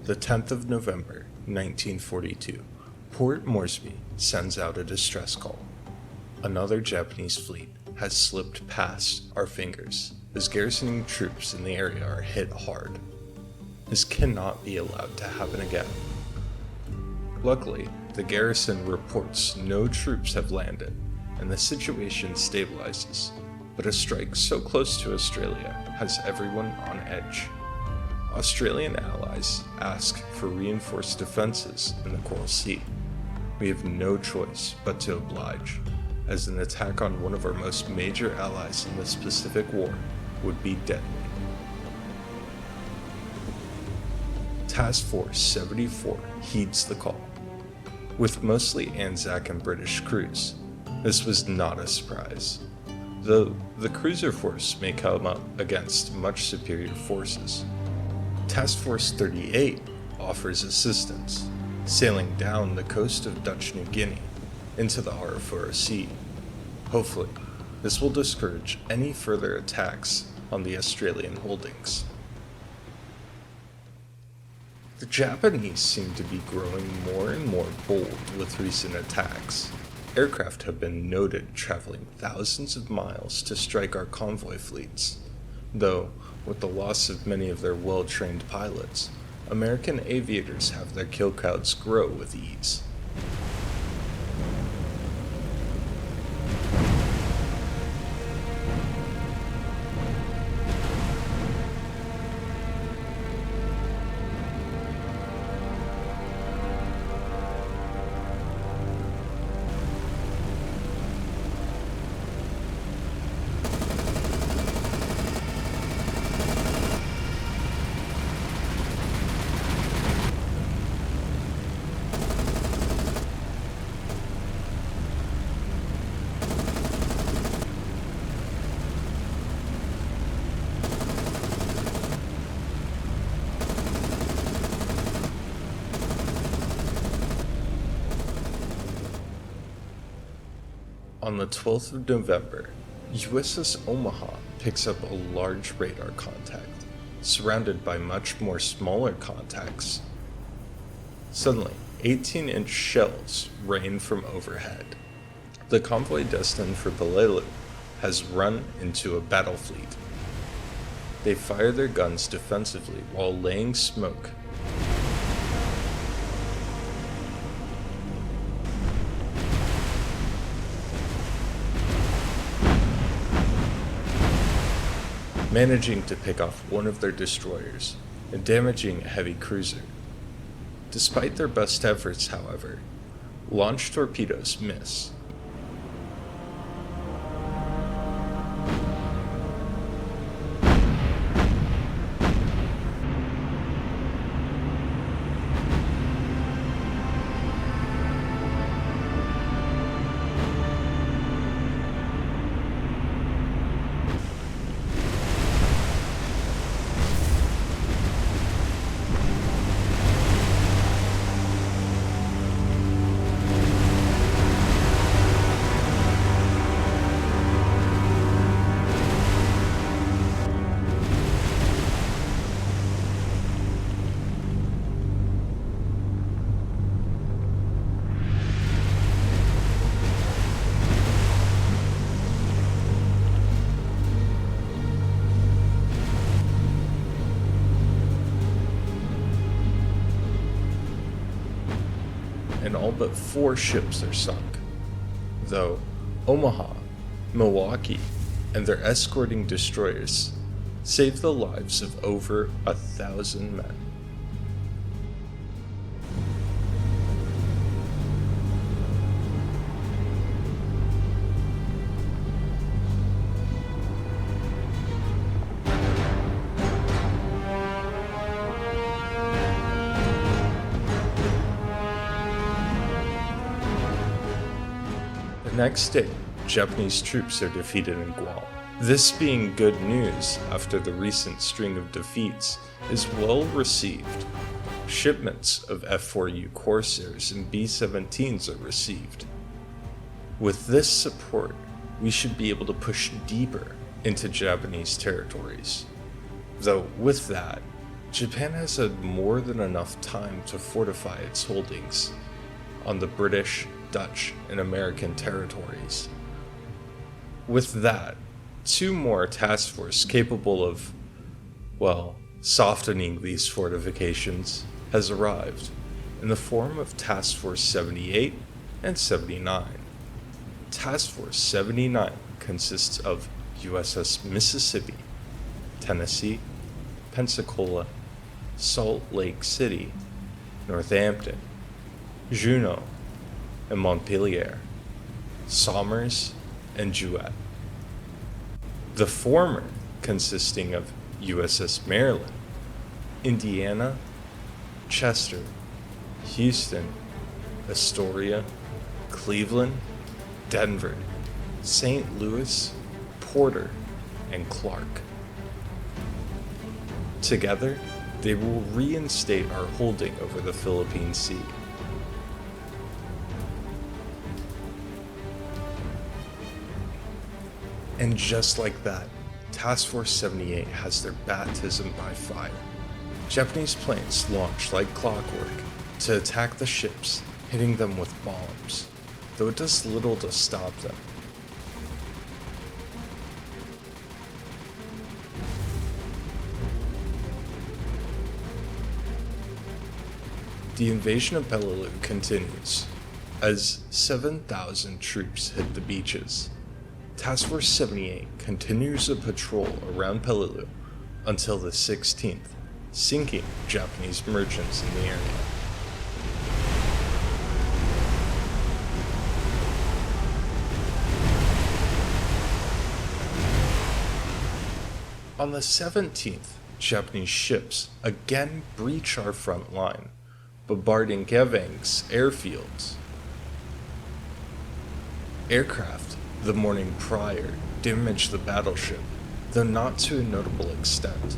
The 10th of November, 1942, Port Moresby sends out a distress call. Another Japanese fleet has slipped past our fingers as garrisoning troops in the area are hit hard. This cannot be allowed to happen again. Luckily, the garrison reports no troops have landed and the situation stabilizes, but a strike so close to Australia has everyone on edge. Australian allies ask for reinforced defenses in the Coral Sea. We have no choice but to oblige, as an attack on one of our most major allies in this Pacific War would be deadly. Task Force 74 heeds the call. With mostly Anzac and British crews, this was not a surprise, though the cruiser force may come up against much superior forces. Task Force 38 offers assistance, sailing down the coast of Dutch New Guinea into the Arafura Sea. Hopefully, this will discourage any further attacks on the Australian holdings. The Japanese seem to be growing more and more bold with recent attacks. Aircraft have been noted traveling thousands of miles to strike our convoy fleets, though, with the loss of many of their well-trained pilots, American aviators have their kill counts grow with ease. On the 12th of November, USS Omaha picks up a large radar contact, surrounded by much more smaller contacts. Suddenly, 18-inch shells rain from overhead. The convoy destined for playable has run into a battle fleet. They fire their guns defensively while laying smoke. Managing to pick off one of their destroyers and damaging a heavy cruiser. Despite their best efforts, however, launch torpedoes miss. And all but 4 ships are sunk, though Omaha, Milwaukee, and their escorting destroyers saved the lives of over 1,000 men. The next day, Japanese troops are defeated in Guam. This being good news after the recent string of defeats is well received. Shipments of F-4U Corsairs and B-17s are received. With this support, we should be able to push deeper into Japanese territories. Though with that, Japan has had more than enough time to fortify its holdings on the British, Dutch, and American territories. With that, 2 more task forces capable of, well, softening these fortifications has arrived in the form of Task Force 78 and 79. Task Force 79 consists of USS Mississippi, Tennessee, Pensacola, Salt Lake City, Northampton, Juneau, and Montpelier, Somers, and Juet. The former consisting of USS Maryland, Indiana, Chester, Houston, Astoria, Cleveland, Denver, St. Louis, Porter, and Clark. Together, they will reinstate our holding over the Philippine Sea. And just like that, Task Force 78 has their baptism by fire. Japanese planes launch like clockwork to attack the ships, hitting them with bombs, though it does little to stop them. The invasion of Peleliu continues, as 7,000 troops hit the beaches. Task Force 78 continues a patrol around Peleliu until the 16th, sinking Japanese merchants in the area. On the 17th, Japanese ships again breach our front line, bombarding Gevang's airfields. Aircraft the morning prior damaged the battleship, though not to a notable extent.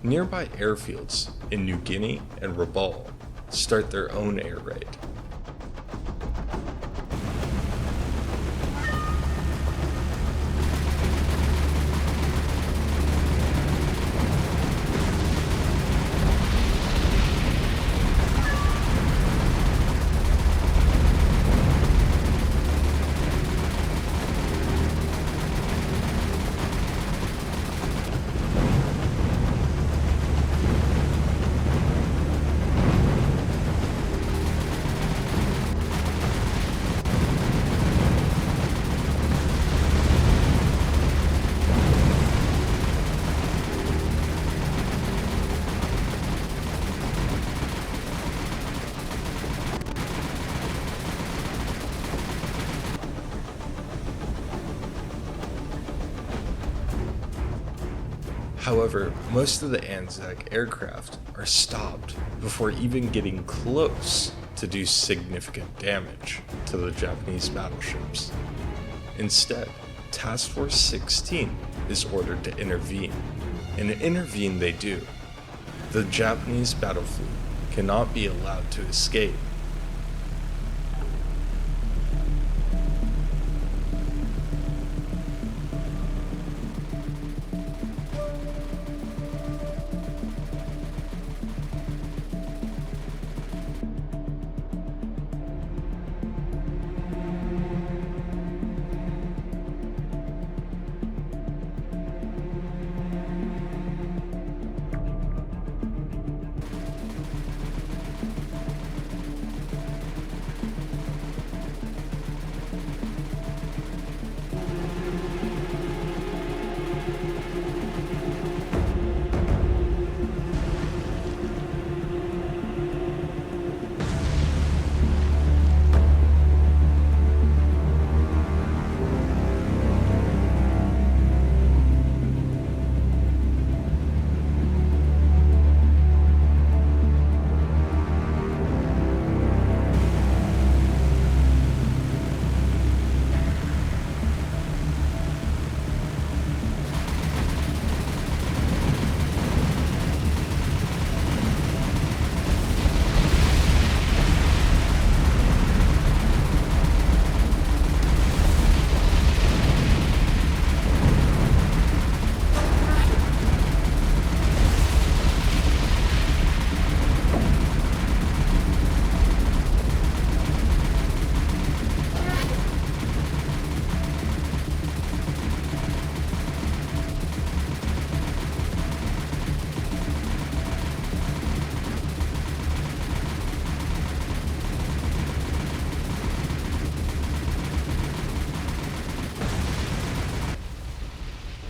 Nearby airfields in New Guinea and Rabaul start their own air raid. However, most of the Anzac aircraft are stopped before even getting close to do significant damage to the Japanese battleships. Instead, Task Force 16 is ordered to intervene, and intervene they do. The Japanese battle fleet cannot be allowed to escape.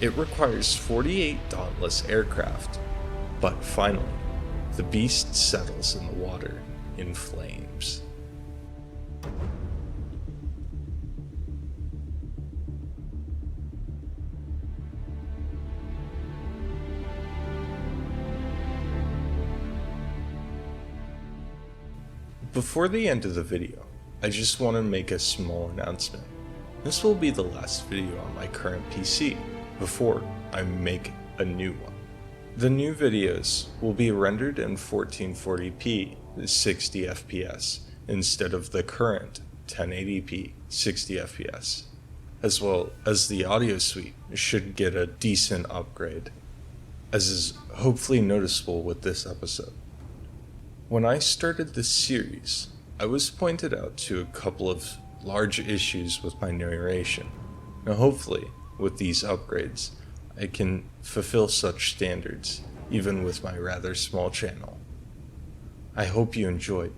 It requires 48 dauntless aircraft, but finally, the beast settles in the water in flames. Before the end of the video, I just want to make a small announcement. This will be the last video on my current PC before I make a new one. The new videos will be rendered in 1440p 60 FPS instead of the current 1080p 60 FPS, as well as the audio suite should get a decent upgrade, as is hopefully noticeable with this episode. When I started this series, I was pointed out to a couple of large issues with my narration. Now hopefully, with these upgrades, I can fulfill such standards, even with my rather small channel. I hope you enjoyed.